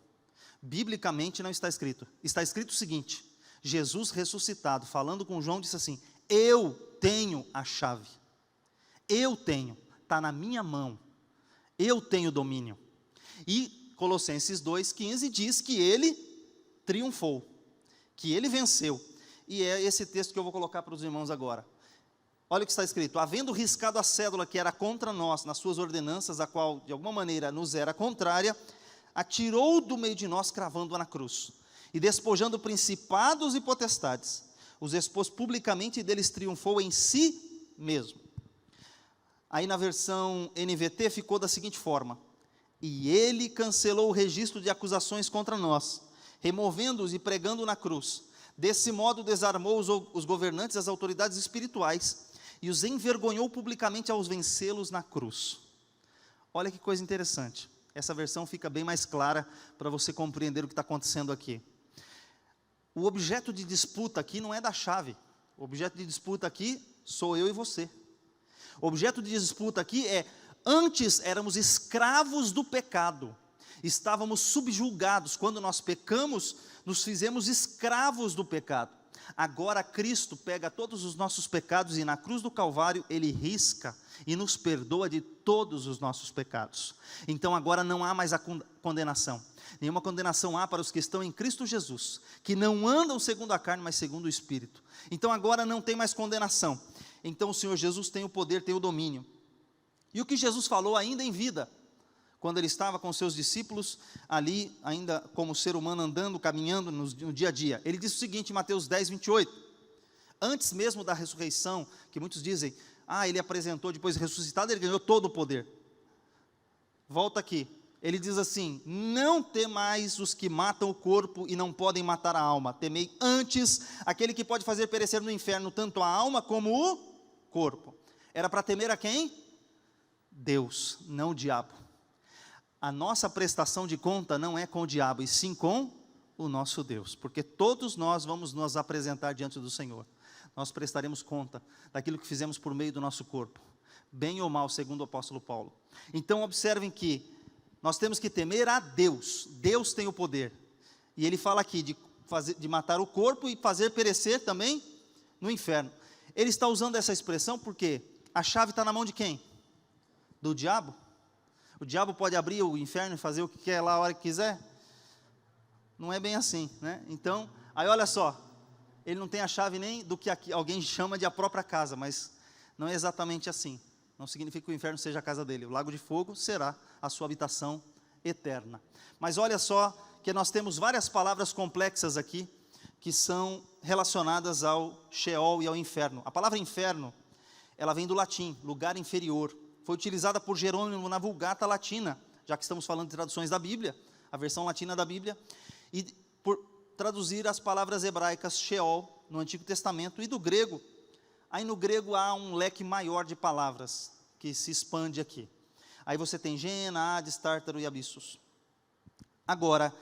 Biblicamente não está escrito. Está escrito o seguinte, Jesus ressuscitado, falando com João, disse assim, eu tenho a chave. Eu tenho, está na minha mão. Eu tenho domínio. E Colossenses 2,15 diz que ele triunfou, que ele venceu. E é esse texto que eu vou colocar para os irmãos agora. Olha o que está escrito, havendo riscado a cédula que era contra nós, nas suas ordenanças, a qual de alguma maneira nos era contrária, atirou do meio de nós, cravando-a na cruz, e despojando principados e potestades, os expôs publicamente e deles triunfou em si mesmo. Aí na versão NVT ficou da seguinte forma, e ele cancelou o registro de acusações contra nós, removendo-os e pregando na cruz. Desse modo desarmou os governantes, as autoridades espirituais, e os envergonhou publicamente ao vencê-los na cruz. Olha que coisa interessante. Essa versão fica bem mais clara para você compreender o que está acontecendo aqui. O objeto de disputa aqui não é da chave. O objeto de disputa aqui sou eu e você. O objeto de disputa aqui é, antes éramos escravos do pecado. Estávamos subjugados. Quando nós pecamos, nos fizemos escravos do pecado. Agora Cristo pega todos os nossos pecados e na cruz do Calvário Ele risca e nos perdoa de todos os nossos pecados. Então agora não há mais a condenação. Nenhuma condenação há para os que estão em Cristo Jesus, que não andam segundo a carne, mas segundo o Espírito. Então agora não tem mais condenação. Então o Senhor Jesus tem o poder, tem o domínio. E o que Jesus falou ainda em vida, quando ele estava com seus discípulos, ali, ainda como ser humano, andando, caminhando no dia a dia. Ele diz o seguinte em Mateus 10, 28, antes mesmo da ressurreição, que muitos dizem, ele apresentou, depois de ressuscitado, ele ganhou todo o poder. Volta aqui, ele diz assim, não temais os que matam o corpo e não podem matar a alma, temei antes aquele que pode fazer perecer no inferno, tanto a alma como o corpo. Era para temer a quem? Deus, não o diabo. A nossa prestação de conta não é com o diabo, e sim com o nosso Deus, porque todos nós vamos nos apresentar diante do Senhor. Nós prestaremos conta daquilo que fizemos por meio do nosso corpo, bem ou mal, segundo o apóstolo Paulo. Então observem que nós temos que temer a Deus. Deus tem o poder, e ele fala aqui de matar o corpo e fazer perecer também no inferno. Ele está usando essa expressão porque a chave está na mão de quem? Do diabo? O diabo pode abrir o inferno e fazer o que quer lá a hora que quiser? Não é bem assim, né? Então, aí olha só, ele não tem a chave nem do que aqui alguém chama de a própria casa, mas não é exatamente assim. Não significa que o inferno seja a casa dele. O lago de fogo será a sua habitação eterna. Mas olha só que nós temos várias palavras complexas aqui, que são relacionadas ao Sheol e ao inferno. A palavra inferno, ela vem do latim, lugar inferior. Foi utilizada por Jerônimo na Vulgata Latina, já que estamos falando de traduções da Bíblia, a versão latina da Bíblia, e por traduzir as palavras hebraicas Sheol no Antigo Testamento e do grego. Aí no grego há um leque maior de palavras que se expande aqui. Aí você tem Geena, Hades, Tártaro e Abissos. Agora,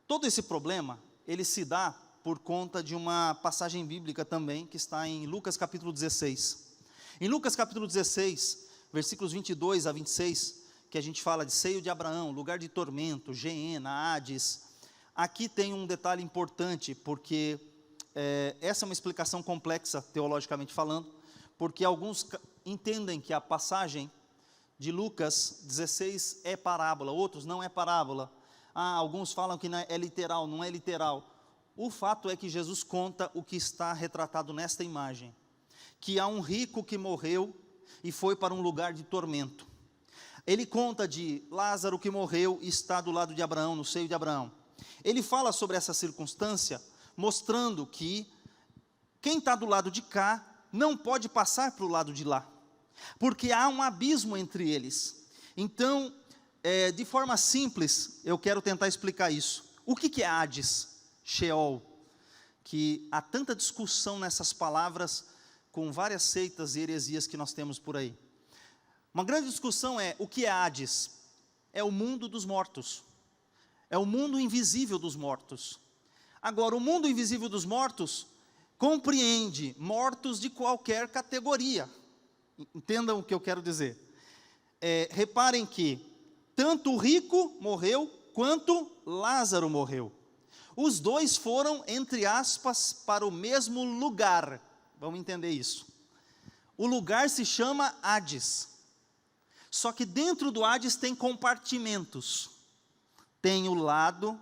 todo esse problema, ele se dá por conta de uma passagem bíblica também, que está em Lucas capítulo 16. Em Lucas capítulo 16, versículos 22 a 26, que a gente fala de seio de Abraão, lugar de tormento, Geena, Hades. Aqui tem um detalhe importante, porque essa é uma explicação complexa, teologicamente falando, porque alguns entendem que a passagem de Lucas 16 é parábola, outros não é parábola. Alguns falam que é literal, não é literal. O fato é que Jesus conta o que está retratado nesta imagem, que há um rico que morreu e foi para um lugar de tormento. Ele conta de Lázaro que morreu e está do lado de Abraão, no seio de Abraão. Ele fala sobre essa circunstância, mostrando que quem está do lado de cá não pode passar para o lado de lá, porque há um abismo entre eles. Então, de forma simples, eu quero tentar explicar isso. O que é Hades, Sheol? Que há tanta discussão nessas palavras, com várias seitas e heresias que nós temos por aí. Uma grande discussão é, o que é Hades? É o mundo dos mortos, é o mundo invisível dos mortos. Agora, o mundo invisível dos mortos compreende mortos de qualquer categoria. Entendam o que eu quero dizer. Reparem que tanto o rico morreu, quanto Lázaro morreu. Os dois foram, entre aspas, para o mesmo lugar. Vamos entender isso. O lugar se chama Hades. Só que dentro do Hades tem compartimentos. Tem o lado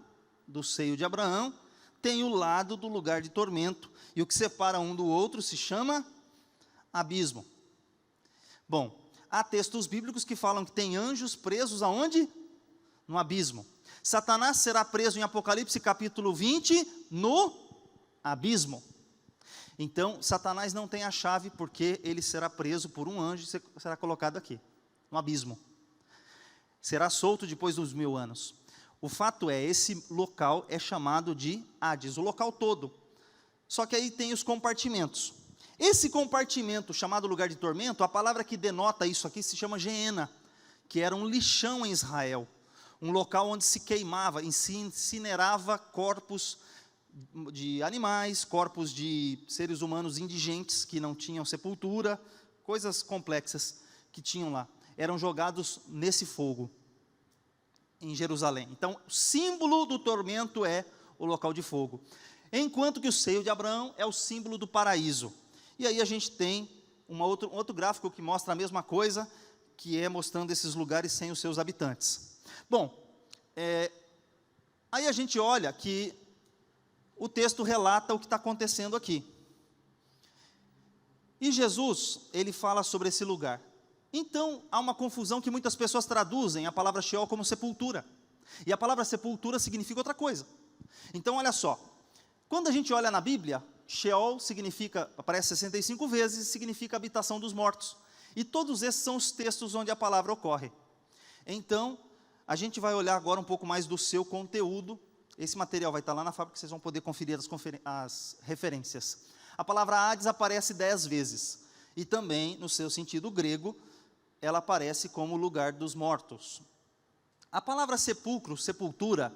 do seio de Abraão, tem o lado do lugar de tormento, e o que separa um do outro se chama abismo. Bom, há textos bíblicos que falam que tem anjos presos aonde? No abismo. Satanás será preso em Apocalipse capítulo 20, no abismo. Então, Satanás não tem a chave, porque ele será preso por um anjo e será colocado aqui, no abismo. Será solto depois dos 1000 anos. O fato é, esse local é chamado de Hades, o local todo. Só que aí tem os compartimentos. Esse compartimento, chamado lugar de tormento, a palavra que denota isso aqui se chama Geena, que era um lixão em Israel. Um local onde se queimava, incinerava corpos de animais, corpos de seres humanos indigentes que não tinham sepultura, coisas complexas que tinham lá. Eram jogados nesse fogo, em Jerusalém. Então, o símbolo do tormento é o local de fogo. Enquanto que o seio de Abraão é o símbolo do paraíso. E aí a gente tem um outro gráfico que mostra a mesma coisa, que é mostrando esses lugares sem os seus habitantes. Bom, aí a gente olha que o texto relata o que está acontecendo aqui. E Jesus, ele fala sobre esse lugar. Então, há uma confusão que muitas pessoas traduzem a palavra Sheol como sepultura. E a palavra sepultura significa outra coisa. Então, olha só. Quando a gente olha na Bíblia, Sheol significa, aparece 65 vezes, significa habitação dos mortos. E todos esses são os textos onde a palavra ocorre. Então, a gente vai olhar agora um pouco mais do seu conteúdo. Esse material vai estar lá na fábrica, vocês vão poder conferir as referências. A palavra Hades aparece 10 vezes. E também, no seu sentido grego, ela aparece como lugar dos mortos. A palavra sepulcro, sepultura,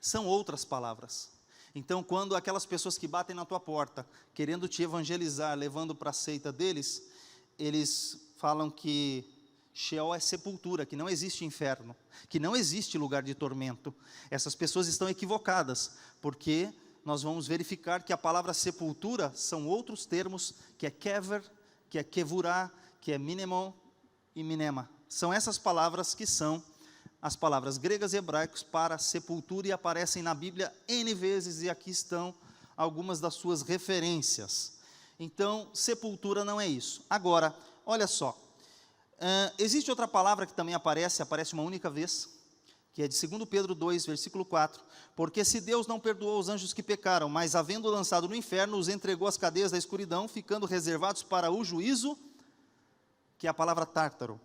são outras palavras. Então, quando aquelas pessoas que batem na tua porta, querendo te evangelizar, levando para a seita deles, eles falam que Sheol é sepultura, que não existe inferno, que não existe lugar de tormento. Essas pessoas estão equivocadas, porque nós vamos verificar que a palavra sepultura são outros termos, que é kever, que é kevurá, que é minemon e minema. São essas palavras que são as palavras gregas e hebraicas para sepultura e aparecem na Bíblia N vezes, e aqui estão algumas das suas referências. Então, sepultura não é isso. Agora, olha só, existe outra palavra que também aparece uma única vez, que é de 2 Pedro 2, versículo 4, porque se Deus não perdoou os anjos que pecaram, mas havendo lançado no inferno, os entregou às cadeias da escuridão, ficando reservados para o juízo, que é a palavra tártaro.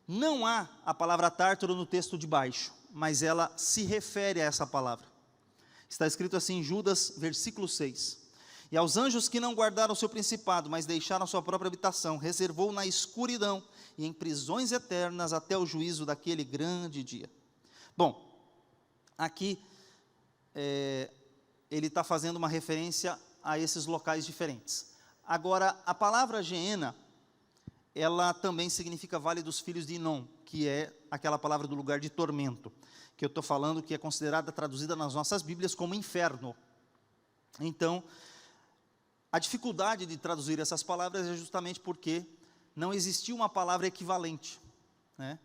Não há a palavra tártaro no texto de baixo, mas ela se refere a essa palavra. Está escrito assim em Judas, versículo 6. E aos anjos que não guardaram o seu principado, mas deixaram sua própria habitação, reservou na escuridão e em prisões eternas até o juízo daquele grande dia. Bom, aqui ele está fazendo uma referência a esses locais diferentes. Agora, a palavra Geena, ela também significa Vale dos Filhos de Inom, que é aquela palavra do lugar de tormento, que eu estou falando que é considerada, traduzida nas nossas Bíblias como inferno. Então, a dificuldade de traduzir essas palavras é justamente porque não existia uma palavra equivalente, né?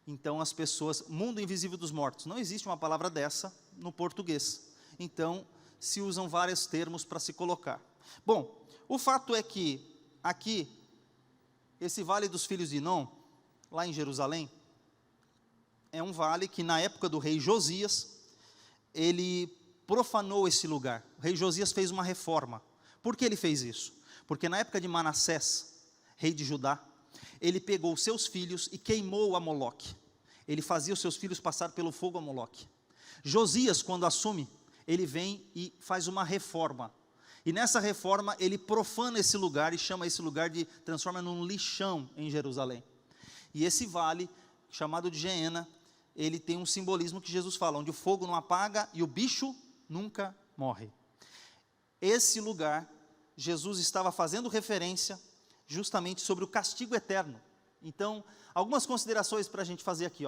Então, as pessoas, mundo invisível dos mortos, não existe uma palavra dessa no português. Então, se usam vários termos para se colocar. Bom, o fato é que, aqui, esse Vale dos Filhos de Inom, lá em Jerusalém, é um vale que na época do rei Josias, ele profanou esse lugar. O rei Josias fez uma reforma. Por que ele fez isso? Porque na época de Manassés, rei de Judá, ele pegou seus filhos e queimou a Moloque. Ele fazia os seus filhos passar pelo fogo a Moloque. Josias, quando assume, ele vem e faz uma reforma. E nessa reforma, ele profana esse lugar e chama esse lugar de, transforma num lixão em Jerusalém. E esse vale, chamado de Geena, ele tem um simbolismo que Jesus fala, onde o fogo não apaga e o bicho nunca morre. Esse lugar, Jesus estava fazendo referência justamente sobre o castigo eterno. Então, algumas considerações para a gente fazer aqui,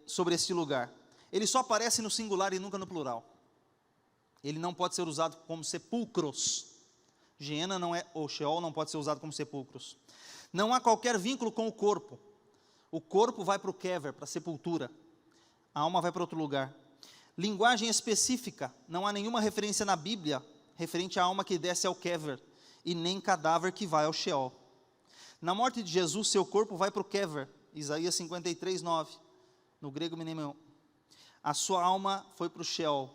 sobre esse lugar. Ele só aparece no singular e nunca no plural. Ele não pode ser usado como sepulcros. Geena não é, ou Sheol não pode ser usado como sepulcros. Não há qualquer vínculo com o corpo. O corpo vai para o kever, para a sepultura. A alma vai para outro lugar. Linguagem específica. Não há nenhuma referência na Bíblia referente à alma que desce ao kever, e nem cadáver que vai ao Sheol. Na morte de Jesus, seu corpo vai para o kever. Isaías 53, 9. No grego, Minemon. A sua alma foi para o Sheol.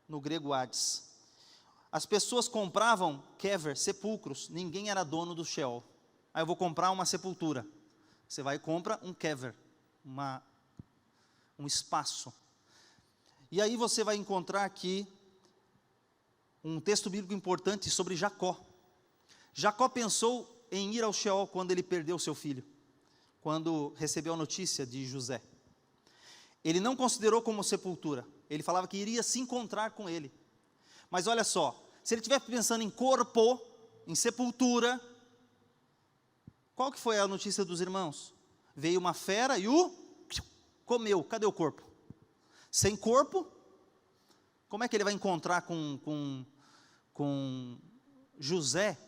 No grego Hades. As pessoas compravam kever, sepulcros, ninguém era dono do Sheol. Aí eu vou comprar uma sepultura. Você vai e compra um kever, um espaço. E aí você vai encontrar aqui um texto bíblico importante sobre Jacó. Jacó pensou em ir ao Sheol quando ele perdeu seu filho, quando recebeu a notícia de José. Ele não considerou como sepultura. Ele falava que iria se encontrar com ele. Mas olha só, se ele estiver pensando em corpo, em sepultura, qual que foi a notícia dos irmãos? Veio uma fera e o comeu. Cadê o corpo? Sem corpo, como é que ele vai encontrar com José,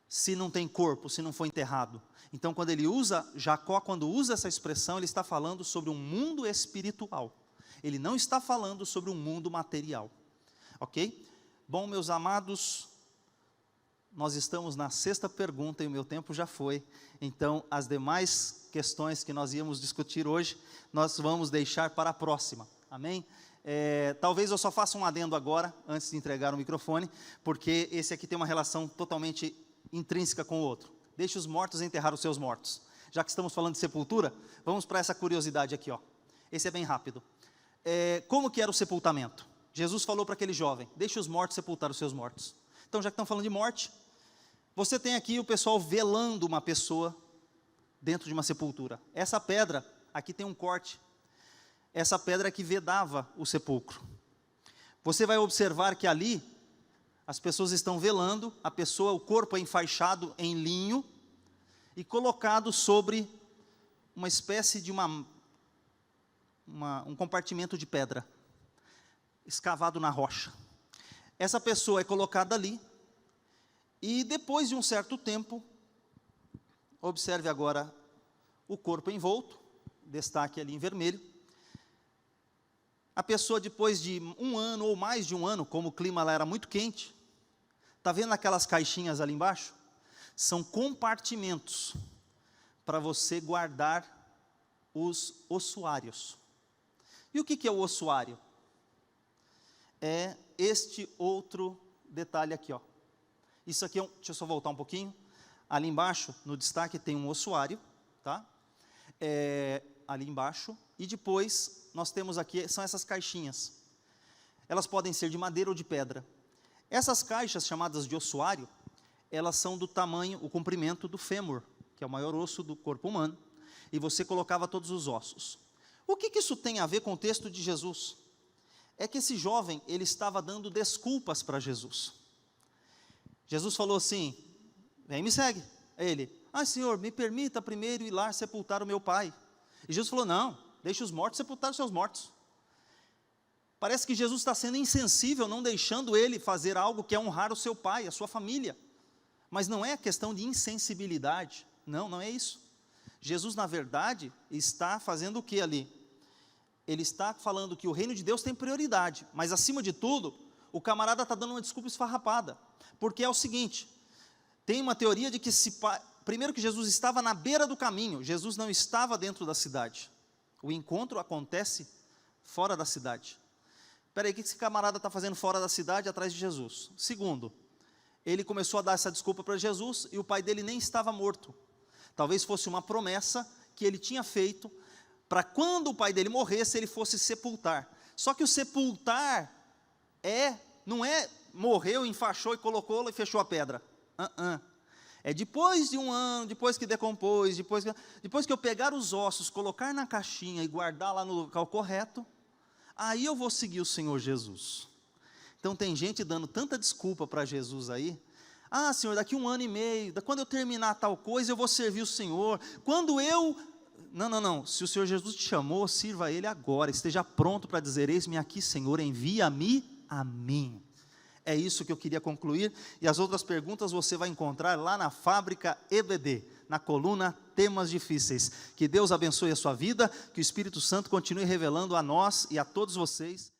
se não tem corpo, se não foi enterrado? Então, quando ele usa, Jacó, quando usa essa expressão, ele está falando sobre um mundo espiritual. Ele não está falando sobre um mundo material. Ok? Bom, meus amados, nós estamos na sexta pergunta e o meu tempo já foi. Então, as demais questões que nós íamos discutir hoje, nós vamos deixar para a próxima. Amém? Talvez eu só faça um adendo agora, antes de entregar o microfone, porque esse aqui tem uma relação totalmente intrínseca com o outro. Deixe os mortos enterrar os seus mortos. Já que estamos falando de sepultura, vamos para essa curiosidade aqui, ó. Esse é bem rápido. Como que era o sepultamento? Jesus falou para aquele jovem: deixe os mortos sepultar os seus mortos. Então, já que estão falando de morte, você tem aqui o pessoal velando uma pessoa dentro de uma sepultura. Essa pedra, aqui tem um corte. Essa pedra que vedava o sepulcro. Você vai observar que ali, as pessoas estão velando, a pessoa, o corpo é enfaixado em linho e colocado sobre uma espécie de um compartimento de pedra, escavado na rocha. Essa pessoa é colocada ali, e depois de um certo tempo, observe agora o corpo envolto, destaque ali em vermelho. A pessoa, depois de um ano ou mais de um ano, como o clima lá era muito quente, está vendo aquelas caixinhas ali embaixo? São compartimentos para você guardar os ossuários. E o que é o ossuário? É este outro detalhe aqui, ó. Isso aqui deixa eu só voltar um pouquinho. Ali embaixo, no destaque, tem um ossuário, tá? Ali embaixo. E depois, nós temos aqui, são essas caixinhas. Elas podem ser de madeira ou de pedra. Essas caixas, chamadas de ossuário, elas são do tamanho, o comprimento do fêmur, que é o maior osso do corpo humano, e você colocava todos os ossos. O que isso tem a ver com o texto de Jesus? É que esse jovem, ele estava dando desculpas para Jesus. Jesus falou assim: vem, me segue. Ele: Senhor, me permita primeiro ir lá sepultar o meu pai. E Jesus falou: não, deixe os mortos sepultar os seus mortos. Parece que Jesus está sendo insensível, não deixando ele fazer algo que é honrar o seu pai, a sua família. Mas não é questão de insensibilidade, não é isso. Jesus, na verdade, está fazendo o que ali? Ele está falando que o reino de Deus tem prioridade, mas acima de tudo, o camarada está dando uma desculpa esfarrapada, porque é o seguinte, tem uma teoria de que, primeiro que Jesus estava na beira do caminho, Jesus não estava dentro da cidade, o encontro acontece fora da cidade. Espera aí, o que esse camarada está fazendo fora da cidade, atrás de Jesus? Segundo, ele começou a dar essa desculpa para Jesus, e o pai dele nem estava morto, talvez fosse uma promessa que ele tinha feito, para quando o pai dele morresse, ele fosse sepultar. Só que o sepultar não é morreu, enfaixou e colocou e fechou a pedra. É depois de um ano, depois que decompôs, depois que eu pegar os ossos, colocar na caixinha e guardar lá no local correto, aí eu vou seguir o Senhor Jesus. Então tem gente dando tanta desculpa para Jesus aí. Senhor, daqui 1 ano e meio, quando eu terminar tal coisa, eu vou servir o Senhor. Quando eu... Não. Se o Senhor Jesus te chamou, sirva a Ele agora. Esteja pronto para dizer: eis-me aqui, Senhor, envia-me a mim. É isso que eu queria concluir. E as outras perguntas você vai encontrar lá na Fábrica EBD, na coluna Temas Difíceis. Que Deus abençoe a sua vida, que o Espírito Santo continue revelando a nós e a todos vocês